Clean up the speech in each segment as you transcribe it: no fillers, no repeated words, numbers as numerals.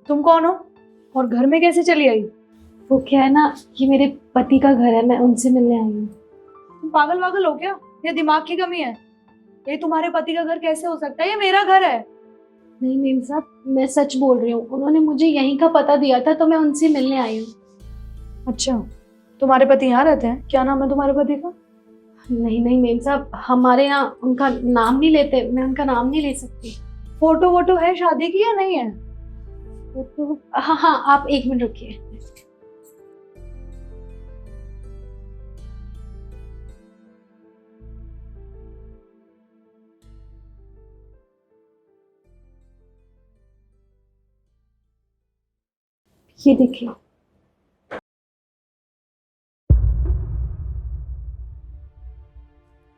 तुम कौन हो और घर में कैसे चली आई? वो क्या है ना, ये मेरे पति का घर है, मैं उनसे मिलने आई हूँ। तुम पागल वागल हो क्या? ये दिमाग की कमी है? ये तुम्हारे पति का घर कैसे हो सकता है? ये मेरा घर है। नहीं मेम साहब, मैं सच बोल रही हूँ, उन्होंने मुझे यहीं का पता दिया था तो मैं उनसे मिलने आई हूँ। अच्छा, तुम्हारे पति यहाँ रहते हैं? क्या नाम है तुम्हारे पति का? नहीं नहीं मेम साहब, हमारे यहाँ उनका नाम नहीं लेते, मैं उनका नाम नहीं ले सकती। फोटो वोटो है शादी की या नहीं है? तो हाँ हाँ, आप 1 मिनट रुकिए। ये देखिए।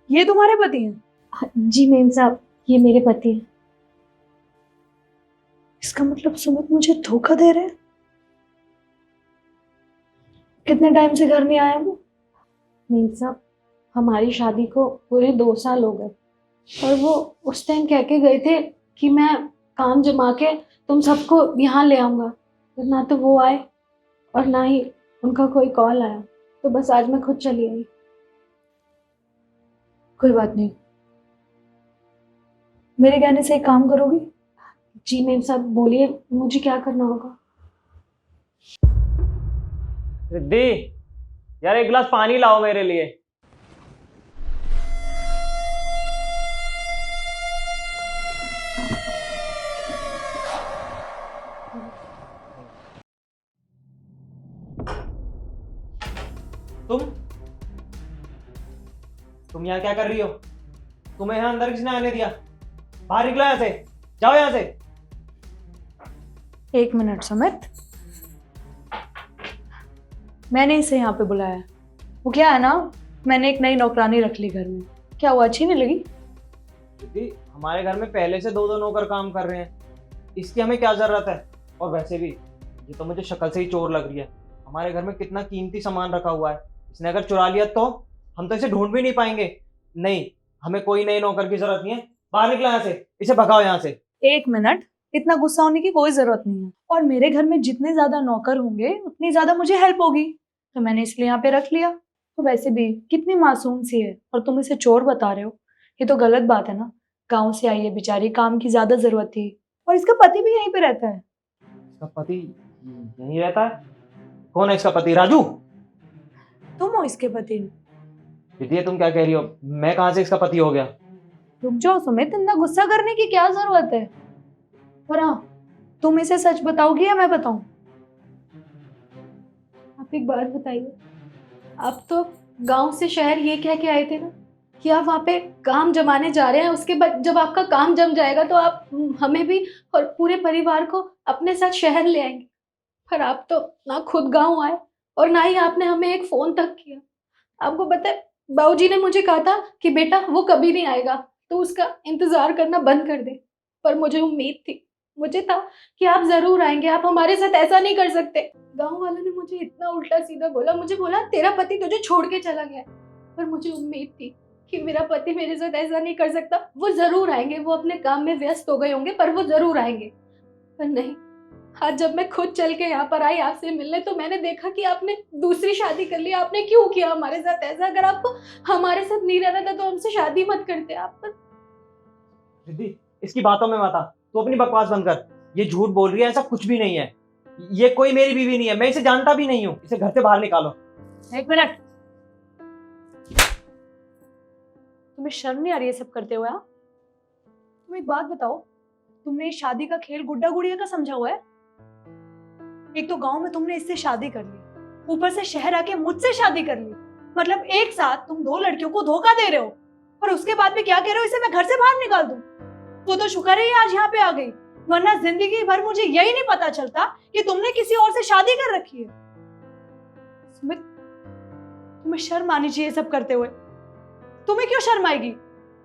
ये तुम्हारे पति हैं? जी मेम साहब, ये मेरे पति हैं। इसका मतलब सुमित मुझे धोखा दे रहे हैं। कितने टाइम से घर नहीं आया वो? मेम साहब, हमारी शादी को पूरे 2 साल हो गए और वो उस टाइम कह के गए थे कि मैं काम जमा के तुम सबको यहाँ ले आऊंगा, तो ना तो वो आए और ना ही उनका कोई कॉल आया, तो बस आज मैं खुद चली आई। कोई बात नहीं, मेरे कहने से एक काम करोगी? जी मेम साहब, बोलिए मुझे क्या करना होगा। रिद्धि, यार एक गिलास पानी लाओ मेरे लिए। तुम तुम यहाँ क्या कर रही हो? तुम्हें यहाँ अंदर किसने आने दिया? बाहर निकलो यहाँ से, जाओ यहाँ से। 1 मिनट सुमित, मैंने इसे यहाँ पे बुलाया है। वो क्या है ना, मैंने एक नई नौकरानी रख ली घर में। क्या वो अच्छी नहीं लगी? रिद्धि, हमारे घर में पहले से 2-2 नौकर काम कर रहे हैं, इसकी हमें क्या जरूरत है? और वैसे भी ये तो मुझे शक्ल से ही चोर लग रही है। हमारे घर में कितना कीमती सामान रखा हुआ है, इसने अगर चुरा लिया तो हम तो इसे ढूंढ भी नहीं पाएंगे। नहीं, हमें कोई नई नौकर की जरूरत नहीं है। बाहर निकलो यहाँ से, इसे भगाओ यहाँ से। 1 मिनट, इतना गुस्सा होने की कोई जरूरत नहीं है। और मेरे घर में जितने ज्यादा नौकर होंगे उतनी ज्यादा मुझे हेल्प होगी, तो मैंने इसलिए यहाँ पे रख लिया। तो वैसे भी कितनी मासूम सी है और तुम इसे चोर बता रहे हो, ये तो गलत बात है ना। गाँव से आई है बेचारी, काम की ज्यादा जरूरत थी, और इसका पति भी यहीं पे रहता है। इसका पति यहीं रहता है? कौन है इसका पति? राजू? तुम हो इसके पति? रिद्धि, तुम क्या कह रही हो? मैं कहाँ से इसका पति हो गया? रुक जाओ सुमित, इतना गुस्सा करने की क्या जरूरत है? और हाँ, तुम इसे सच बताओगी या मैं बताऊं? आप एक बात बताइए, आप तो गांव से शहर ये कह के आए थे ना कि आप वहाँ पे काम जमाने जा रहे हैं, उसके बाद जब आपका काम जम जाएगा तो आप हमें भी और पूरे परिवार को अपने साथ शहर ले आएंगे। पर आप तो ना खुद गांव आए और ना ही आपने हमें एक फोन तक किया। आपको पता है, बाबूजी ने मुझे कहा था कि बेटा वो कभी नहीं आएगा, तो उसका इंतजार करना बंद कर दे। पर मुझे उम्मीद थी, मुझे था कि आप जरूर आएंगे, आप हमारे साथ ऐसा नहीं कर सकते। गांव वालों ने मुझे इतना उल्टा सीधा बोला, मुझे बोला तेरा पति तुझे छोड़ के चला गया। पर मुझे उम्मीद थी कि मेरा पति मेरे साथ ऐसा नहीं कर सकता, वो जरूर आएंगे, वो अपने काम में व्यस्त हो गए होंगे पर वो जरूर आएंगे। पर नहीं, आज जब मैं खुद चल के यहाँ पर आई आपसे मिलने, तो मैंने देखा कि आपने दूसरी शादी कर ली। आपने क्यों किया हमारे साथ ऐसा? अगर आपको हमारे साथ नहीं रहना था तो हमसे शादी मत करते आप। पर रिद्धि, इसकी बातों में मत आ, तू अपनी बकवास बंद कर। ये झूठ बोल रही है, ऐसा कुछ भी नहीं है। ये कोई मेरी बीवी नहीं है, मैं इसे जानता भी नहीं हूँ। इसे घर से बाहर निकालो। 1 मिनट, तुम्हें शर्म नहीं आ रही है सब करते हुए? हाँ, तुम एक बात बताओ, तुमने इस शादी का खेल गुड्डा गुड़िया का समझा हुआ है? एक तो गांव में तुमने इससे शादी कर ली, ऊपर से शहर आके मुझसे शादी कर ली। मतलब एक साथ तुम 2 लड़कियों को धोखा दे रहे हो, और उसके बाद भी क्या कह रहे हो, इसे मैं घर से बाहर निकाल दूं? वो तो शुक्र है ये आज यहाँ पे आ गई, वरना जिंदगी भर मुझे यही नहीं पता चलता कि तुमने किसी और से शादी कर रखी है। सुमित, तुम्हें शर्म आनी चाहिए सब करते हुए। तुम्हें क्यों शर्म आएगी?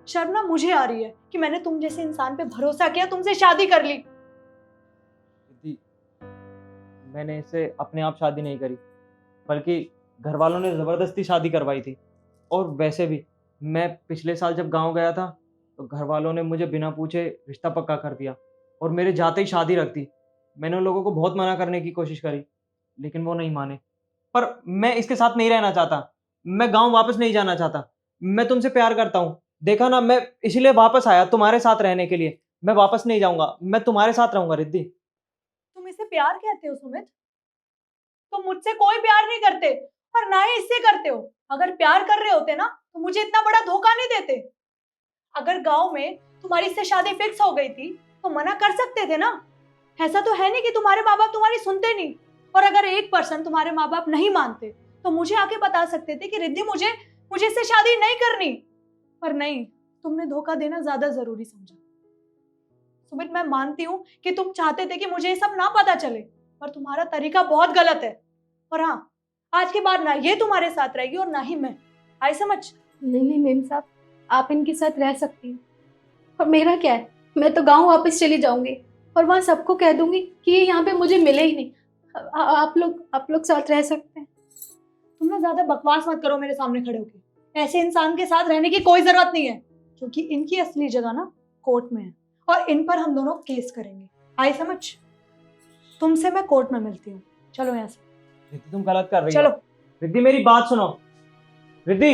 शर्म ना मुझे आ रही है कि मैंने तुम जैसे इंसान पे भरोसा किया, तुमसे शादी कर ली। रिद्धि, मैंने इससे अपने आप शादी नहीं करी, बल्कि घर वालों ने जबरदस्ती शादी करवाई थी। और वैसे भी मैं पिछले साल जब गांव गया था तो घर वालों ने मुझे बिना पूछे रिश्ता पक्का कर दिया और मेरे जाते ही शादी रख दी। मैंने उन लोगों को बहुत मना करने की कोशिश करी, लेकिन वो नहीं माने। पर मैं इसके साथ नहीं रहना चाहता, मैं गांव वापस नहीं जाना चाहता। मैं तुमसे प्यार करता हूँ, देखा ना, मैं इसीलिए वापस आया तुम्हारे साथ रहने के लिए। मैं वापस नहीं जाऊंगा, मैं तुम्हारे साथ रहूंगा रिद्धि। तुम इसे प्यार कहते हो सुमित? तुम मुझसे कोई प्यार नहीं करते और ना ही इससे करते हो। अगर प्यार कर रहे होते ना तो मुझे इतना बड़ा धोखा नहीं देते। अगर गांव में तुम्हारी इससे शादी फिक्स हो गई थी तो मना कर सकते थे ना। ऐसा तो है नहीं कि तुम्हारे माँ बाप तुम्हारी सुनते नहीं। और अगर 1% तुम्हारे माँ बाप नहीं मानते तो मुझे आके बता सकते थे कि रिद्धि मुझे मुझे इससे शादी नहीं करनी। पर नहीं, तुमने धोखा देना ज्यादा जरूरी समझा। सुमित, मैं मानती हूँ कि तुम चाहते थे कि मुझे ये सब ना पता चले, पर तुम्हारा तरीका बहुत गलत है। और हाँ, आज के बाद ना ये तुम्हारे साथ रहेगी और ना ही मैं। आई समझ? नहीं नहीं मेम साहब, आप इनके साथ रह सकती हैं। और मेरा क्या है, मैं तो गांव वापस चली जाऊंगी और वहाँ सबको कह दूंगी कि ये यहाँ पे मुझे मिले ही नहीं। आप लोग साथ रह सकते हैं। तुम ना ज्यादा बकवास मत करो मेरे सामने खड़े होके। ऐसे इंसान के साथ रहने की कोई जरूरत नहीं है, क्योंकि इनकी असली जगह ना कोर्ट में है और इन पर हम दोनों केस करेंगे। आई समझ? तुमसे मैं कोर्ट में मिलती हूँ। चलो यहाँ से रिद्धि तुम गलत कर रही चलो। हो। रिद्धि मेरी बात सुनो, रिद्धि।